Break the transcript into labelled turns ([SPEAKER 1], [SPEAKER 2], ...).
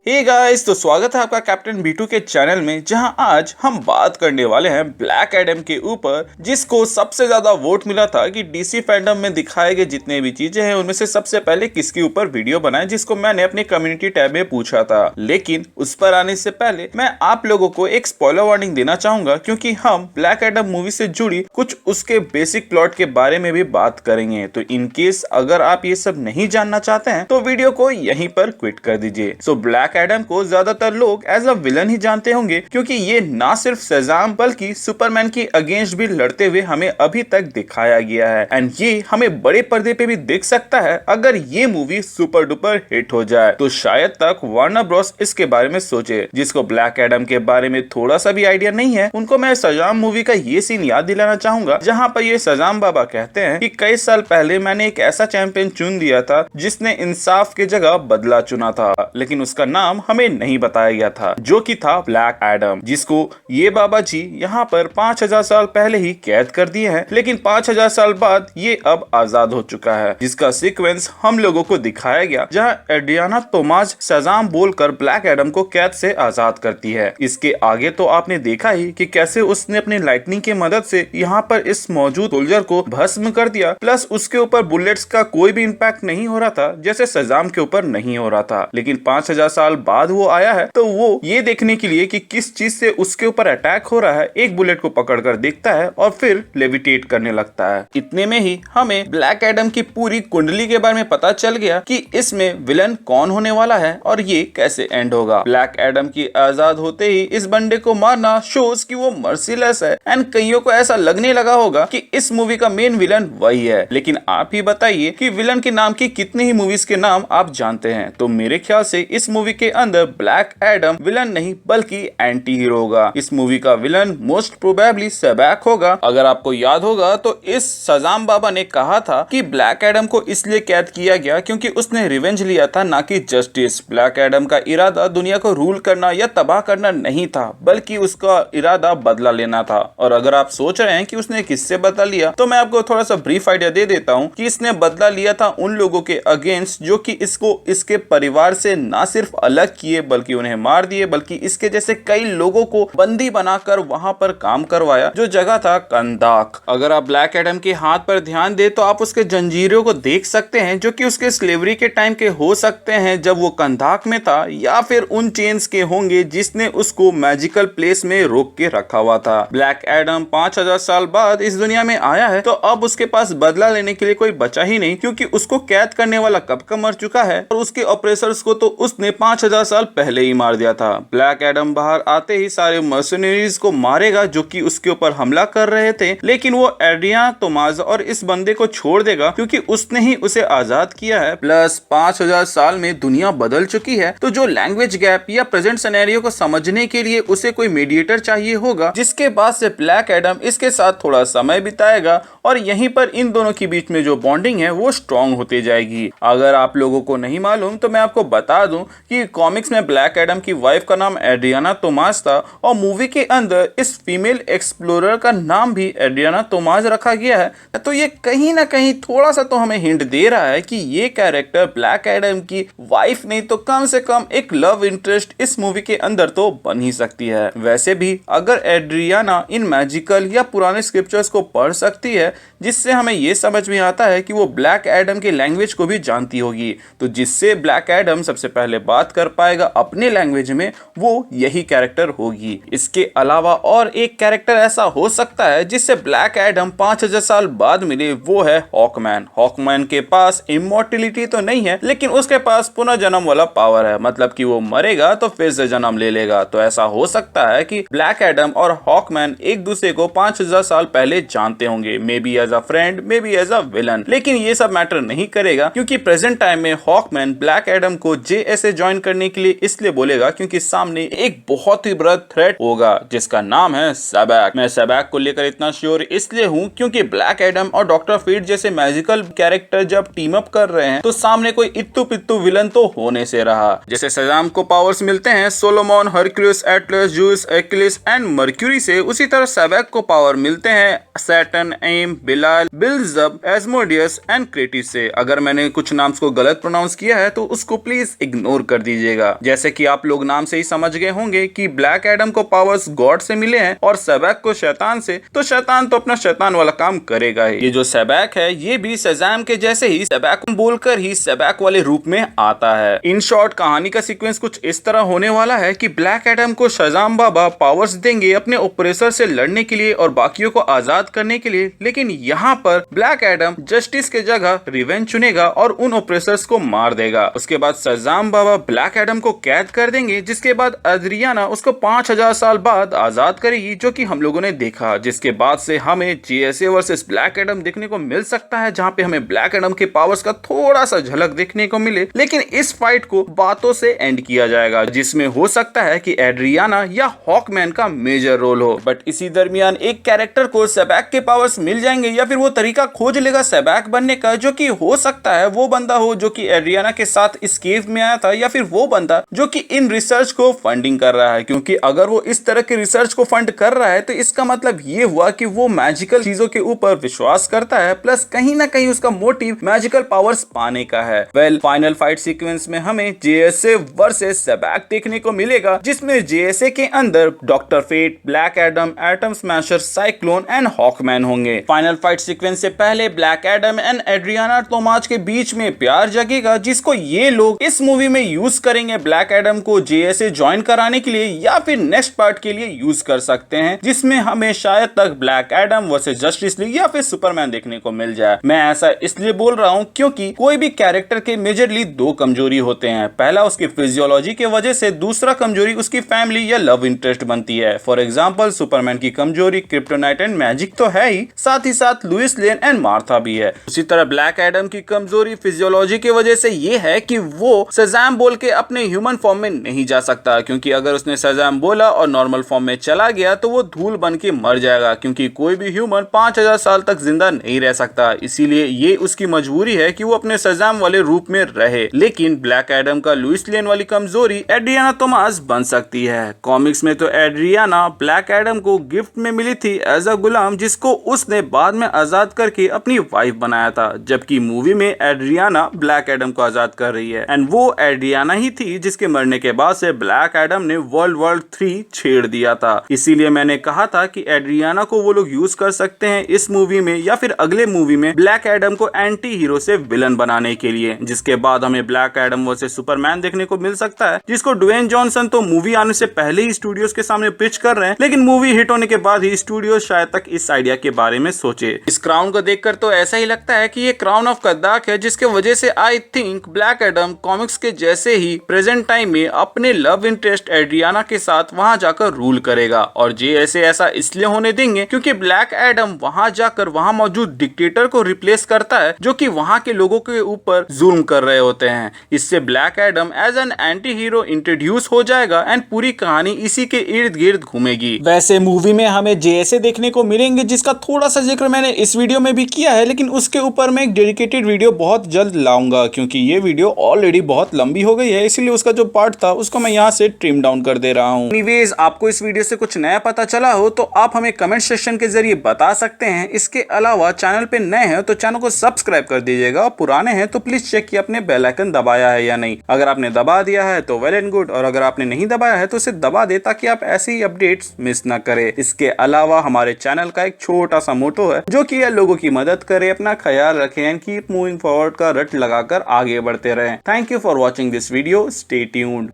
[SPEAKER 1] Hey guys, तो स्वागत है आपका कैप्टन B2 के चैनल में, जहां आज हम बात करने वाले हैं ब्लैक एडम के ऊपर, जिसको सबसे ज्यादा वोट मिला था कि डीसी फैंडम में दिखाए गए जितने भी चीजें हैं उनमें से सबसे पहले किसके ऊपर वीडियो बनाए, जिसको मैंने अपने कम्युनिटी टैब में पूछा था। लेकिन उस पर आने से पहले मैं आप लोगों को एक स्पॉइलर वार्निंग देना चाहूंगा, क्योंकि हम ब्लैक एडम मूवी से जुड़ी कुछ उसके बेसिक प्लॉट के बारे में भी बात करेंगे। तो इन केस अगर आप ये सब नहीं जानना चाहते हैं तो वीडियो को यहीं पर क्विट कर दीजिए। सो ब्लैक एडम को ज्यादातर लोग एज अ विलन ही जानते होंगे, क्योंकि ये ना सिर्फ सजाम बल्कि सुपरमैन की अगेंस्ट भी लड़ते हुए हमें अभी तक दिखाया गया है। एंड ये हमें बड़े पर्दे पे भी दिख सकता है अगर ये मूवी सुपर डुपर हिट हो जाए। तो शायद तक वार्नर ब्रॉस इसके बारे में सोचे। जिसको ब्लैक एडम के बारे में थोड़ा सा भी आइडिया नहीं है, उनको मैं सजाम मूवी का ये सीन याद दिलाना चाहूंगा, जहाँ पर ये सजाम बाबा कहते हैं कि कई साल पहले मैंने एक ऐसा चैंपियन चुन दिया था जिसने इंसाफ की जगह बदला चुना था, लेकिन उसका नाम हमें नहीं बताया गया था, जो कि था ब्लैक एडम, जिसको ये बाबा जी यहाँ पर 5000 साल पहले ही कैद कर दिए हैं। लेकिन 5000 साल बाद ये अब आजाद हो चुका है, जिसका सीक्वेंस हम लोगों को दिखाया गया, जहाँ एड्रियाना तोमास सजाम बोलकर ब्लैक एडम को कैद से आजाद करती है। इसके आगे तो आपने देखा ही कि कैसे उसने अपनी लाइटनिंग की मदद से यहाँ पर इस मौजूद सोल्जर को भस्म कर दिया, प्लस उसके ऊपर बुलेट्स का कोई भी इम्पैक्ट नहीं हो रहा था, जैसे सजाम के ऊपर नहीं हो रहा था। लेकिन 5000 साल बाद वो आया है, तो वो ये देखने के लिए कि किस चीज से उसके ऊपर अटैक हो रहा है, एक बुलेट को पकड़कर देखता है और फिर लेविटेट करने लगता है। इतने में ही हमें ब्लैक एडम की पूरी कुंडली के बारे में पता चल गया कि इसमें विलन कौन होने वाला है और ये कैसे एंड होगा। ब्लैक एडम की आजाद होते ही इस बंदे को मारना शोज कि वो मर्सीलेस है, एंड कईयों को ऐसा लगने लगा होगा कि इस मूवी का मेन विलन वही है। लेकिन आप ही बताइए कि विलन के नाम की कितनी ही मूवीज के नाम आप जानते हैं? तो मेरे ख्याल से इस मूवी के अंदर ब्लैक एडम विलन नहीं बल्कि एंटी हीरो होगा। इस मूवी का विलन मोस्ट प्रोबेबली सबैक होगा। अगर आपको याद होगा तो इस सजाम बाबा ने कहा था कि ब्लैक एडम को इसलिए कैद किया गया क्योंकि उसने रिवेंज लिया था, ना कि जस्टिस। ब्लैक एडम का इरादा दुनिया को रूल करना या तबाह करना नहीं था, बल्कि उसका इरादा बदला लेना था। और अगर आप सोच रहे हैं कि उसने किससे बदला लिया, तो मैं आपको थोड़ा सा ब्रीफ आइडिया दे देता हूँ कि इसने बदला लिया था उन लोगों के अगेंस्ट जो कि इसको इसके परिवार से ना सिर्फ अलग किए बल्कि उन्हें मार दिए, बल्कि इसके जैसे कई लोगों को बंदी बनाकर वहां पर काम करवाया, जो जगह था कंदाक। अगर आप ब्लैक एडम के हाथ पर ध्यान दे तो आप उसके जंजीरों को देख सकते हैं, जो कि उसके स्लेवरी के टाइम के हो सकते हैं जब वो कंदाक में था, या फिर उन चेन्स के होंगे जिसने उसको मैजिकल प्लेस में रोक के रखा हुआ था। ब्लैक एडम 5000 साल बाद इस दुनिया में आया है, तो अब उसके पास बदला लेने के लिए कोई बचा ही नहीं, क्योंकि उसको कैद करने वाला कब का मर चुका है और उसके ऑपरेशंस को तो उसने 5000 साल पहले ही मार दिया था। ब्लैक एडम बाहर आते ही सारे मर्सनरीज को मारेगा जो कि उसके ऊपर हमला कर रहे थे, लेकिन वो एड्रियाना तोमास और इस बंदे को छोड़ देगा क्योंकि उसने ही उसे आजाद किया है। प्लस 5000 साल में दुनिया बदल चुकी है, तो जो लैंग्वेज गैप या प्रेजेंट सिनेरियो को समझने के लिए उसे कोई मीडिएटर चाहिए होगा, जिसके बाद से ब्लैक एडम इसके साथ थोड़ा समय बिताएगा और यहीं पर इन दोनों के बीच में जो बॉन्डिंग है वो स्ट्रॉन्ग होती जाएगी। अगर आप लोगों को नहीं मालूम तो मैं आपको बता दूं कि कॉमिक्स में ब्लैक एडम की वाइफ का नाम एड्रियाना तोमास था, और मूवी के अंदर इस फीमेल एक्सप्लोरर का नाम भी एड्रियाना तोमास रखा गया है। तो ये कहीं ना कहीं थोड़ा सा तो हमें हिंट दे रहा है कि ये कैरेक्टर ब्लैक एडम की वाइफ नहीं तो कम से कम एक लव इंटरेस्ट इस मूवी के अंदर तो बन ही सकती है। वैसे भी अगर एड्रियाना इन मैजिकल या पुराने स्क्रिप्चर्स को पढ़ सकती है, जिससे हमें ये समझ में आता है कि वो ब्लैक एडम के लैंग्वेज को भी जानती होगी, तो जिससे ब्लैक एडम सबसे पहले बात कर पाएगा अपने लैंग्वेज में, वो यही कैरेक्टर होगी। इसके अलावा और एक कैरेक्टर ऐसा हो सकता है जिससे ब्लैक एडम 5000 साल बाद मिले, वो है हॉकमैन। हॉकमैन के पास इमॉर्टिलिटी तो नहीं है, लेकिन उसके पास पुनर्जन्म वाला पावर है, मतलब कि वो मरेगा तो फिर से जन्म ले लेगा। तो ऐसा हो सकता है कि ब्लैक एडम और हॉकमैन एक दूसरे को 5000 साल पहले जानते होंगे, maybe as a friend, maybe as a villain. लेकिन ये सब मैटर नहीं करेगा, क्योंकि प्रेजेंट टाइम में हॉकमैन ब्लैक एडम को JSA ज्वाइन करने के लिए इसलिए बोलेगा क्योंकि सामने एक बहुत ही बड़ा थ्रेट होगा जिसका नाम है सबैक। मैं सबैक को लेकर इतना श्योर इसलिए हूँ क्योंकि ब्लैक एडम और डॉक्टर फेट जैसे मैजिकल कैरेक्टर जब टीम अप कर रहे हैं तो सामने कोई इत्तू पित्तू विलन तो होने से रहा। जैसे सजाम को पावर्स मिलते हैं Solomon, Hercules, Atlas, juice, Achilles and mercury से, उसी तरह सबैक को पावर मिलते हैं सैटर्न, एम, बिलाल, बिल्जब, एस्मोडियस एंड क्रेटिस से। अगर मैंने कुछ नाम्स को गलत प्रोनाउंस किया है तो उसको प्लीज इग्नोर कर दीजिए। लीजिएगा। जैसे कि आप लोग नाम से ही समझ गए होंगे कि ब्लैक एडम को पावर्स गॉड से मिले हैं और सेबैक को शैतान से, तो शैतान तो अपना शैतान वाला काम करेगा ही। ये जो सेबैक है ये भी शज़ाम के जैसे ही सेबैक बोलकर ही सेबैक वाले रूप में आता है। इन शॉर्ट कहानी का सीक्वेंस कुछ इस तरह होने वाला है कि ब्लैक एडम को शज़ाम बाबा पावर्स देंगे अपने ओप्रेसर से लड़ने के लिए और बाकियों को आजाद करने के लिए, लेकिन यहाँ पर ब्लैक एडम जस्टिस के जगह रिवेंज चुनेगा और उन ओप्रेसर्स को मार देगा। उसके बाद शज़ाम बाबा ब्लैक एडम को कैद कर देंगे, जिसके बाद एड्रियाना उसको 5000 साल बाद आजाद करेगी, जो कि हम लोगों ने देखा। जिसके बाद से हमें जीएसए वर्सेस ब्लैक एडम देखने को मिल सकता है, जहाँ पे हमें ब्लैक एडम के पावर्स का थोड़ा सा झलक देखने को मिले, लेकिन इस फाइट को बातों से एंड किया जाएगा, जिसमें हो सकता है कि एड्रियाना या हॉकमैन का मेजर रोल हो। बट इसी दरमियान एक कैरेक्टर को सेबैक के पावर्स मिल जाएंगे या फिर वो तरीका खोज लेगा सेबैक बनने का, जो कि हो सकता है वो बंदा हो जो कि एड्रियाना के साथ इस केव में आया था, या फिर वो बंदा जो कि इन रिसर्च को फंडिंग कर रहा है। क्योंकि अगर वो इस तरह के रिसर्च को फंड कर रहा है तो इसका मतलब ये हुआ कि वो मैजिकल चीजों के ऊपर विश्वास करता है, प्लस कहीं ना कहीं उसका मोटिव मैजिकल पावर्स पाने का है। फाइनल फाइट सीक्वेंस में हमें जेएसए वर्सेस सेबैक देखने को मिलेगा, जिसमें जेएसए के अंदर Doctor Fate, Black Adam, Atom Smasher, Cyclone and Hawkman होंगे। फाइनल फाइट सीक्वेंस से पहले Black Adam and Adrianna Tomaz के बीच में प्यार जगेगा, जिसको ये लोग इस मूवी में यूज करेंगे ब्लैक एडम को जेएसए ज्वाइन कराने के लिए या फिर नेक्स्ट पार्ट के लिए यूज कर सकते हैं, जिसमें हमें शायद तक black Adam versus justice league या फिर सुपरमैन देखने को मिल जाए। मैं ऐसा इसलिए बोल रहा हूं क्योंकि कोई भी कैरेक्टर के मेजरली दो कमजोरी होते हैं। पहला उसकी फिजियोलॉजी के वजह से, दूसरा कमजोरी उसकी फैमिली या लव इंटरेस्ट बनती है। फॉर एग्जांपल सुपरमैन की कमजोरी क्रिप्टोनाइट एंड मैजिक तो है ही, साथ लुइस लेन एंड मार्था भी है। उसी तरह ब्लैक एडम की कमजोरी फिजियोलॉजी की वजह से ये है कि वो शज़ाम बोल के अपने ह्यूमन फॉर्म में नहीं जा सकता, क्योंकि अगर उसने शज़ाम बोला और नॉर्मल फॉर्म में चला गया तो वो धूल बन के मर जाएगा, क्योंकि कोई भी ह्यूमन 5000 साल तक जिंदा नहीं रह सकता। इसीलिए ये उसकी मजबूरी है कि वो अपने शज़ाम वाले रूप में रहे। लेकिन ब्लैक एडम का लुइस लेन वाली कमजोरी एड्रियाना तोमास बन सकती है। कॉमिक्स में तो एड्रियाना ब्लैक एडम को गिफ्ट में मिली थी एज अ गुलाम, जिसको उसने बाद में आजाद करके अपनी वाइफ बनाया था, जबकि मूवी में एड्रियाना ब्लैक एडम को आजाद कर रही है। एंड वो एड्रियाना ही थी जिसके मरने के बाद से ब्लैक एडम ने वर्ल्ड वॉर 3 छेड़ दिया था। इसीलिए मैंने कहा था कि एड्रियाना को वो लोग यूज कर सकते हैं इस मूवी में या फिर अगले मूवी में ब्लैक एडम को एंटी हीरो से विलन बनाने के लिए। जिसके बाद हमें ब्लैक एडम वर्सेस सुपरमैन देखने को मिल सकता है, जिसको ड्वेन जॉनसन तो मूवी आने से पहले ही स्टूडियोज के सामने पिच कर रहे हैं, लेकिन मूवी हिट होने के बाद ही स्टूडियो शायद तक इस आइडिया के बारे में सोचे। इस क्राउन को देखकर तो ऐसा ही लगता है कि ये क्राउन ऑफ कद्दाक है, जिसके वजह से I think black Adam comics के जैसे ही प्रेजेंट टाइम में अपने लव इंटरेस्ट एड्रियाना के साथ वहां जाकर रूल करेगा। और जेएसए ऐसा इसलिए होने देंगे क्योंकि ब्लैक एडम वहां जाकर वहां मौजूद डिक्टेटर को रिप्लेस करता है, जो कि वहां के लोगों के ऊपर जुल्म कर रहे होते हैं। इससे Black Adam as an anti hero introduce हो जाएगा एंड पूरी कहानी इसी के इर्द गिर्द घूमेगी। वैसे मूवी में हमें जेएसए देखने को मिलेंगे, जिसका थोड़ा सा जिक्र मैंने इस वीडियो में भी किया है, लेकिन उसके ऊपर मैं एक डेडिकेटेड वीडियो बहुत जल्द लाऊंगा, क्योंकि ये वीडियो ऑलरेडी बहुत लंबी हो गई है, इसीलिए उसका जो पार्ट था उसको मैं यहाँ से ट्रिम डाउन कर दे रहा हूँ। एनीवेज, आपको इस वीडियो से कुछ नया पता चला हो तो आप हमें कमेंट सेक्शन के जरिए बता सकते हैं। इसके अलावा चैनल पे नए हैं तो चैनल को सब्सक्राइब कर दीजिएगा, पुराने हैं तो प्लीज चेक कि आपने बेल आइकन दबाया है या नहीं। अगर आपने दबा दिया है तो वेल एंड गुड, और अगर आपने नहीं दबाया है तो उसे दबा दे ताकि आप ऐसे ही अपडेट्स मिस ना करें। इसके अलावा हमारे चैनल का एक छोटा सा मोटो है, जो कि लोगों की मदद करे, अपना ख्याल रखें एंड कीप मूविंग फॉरवर्ड का रट लगाकर आगे बढ़ते रहें। Thank you for watching this video, stay tuned.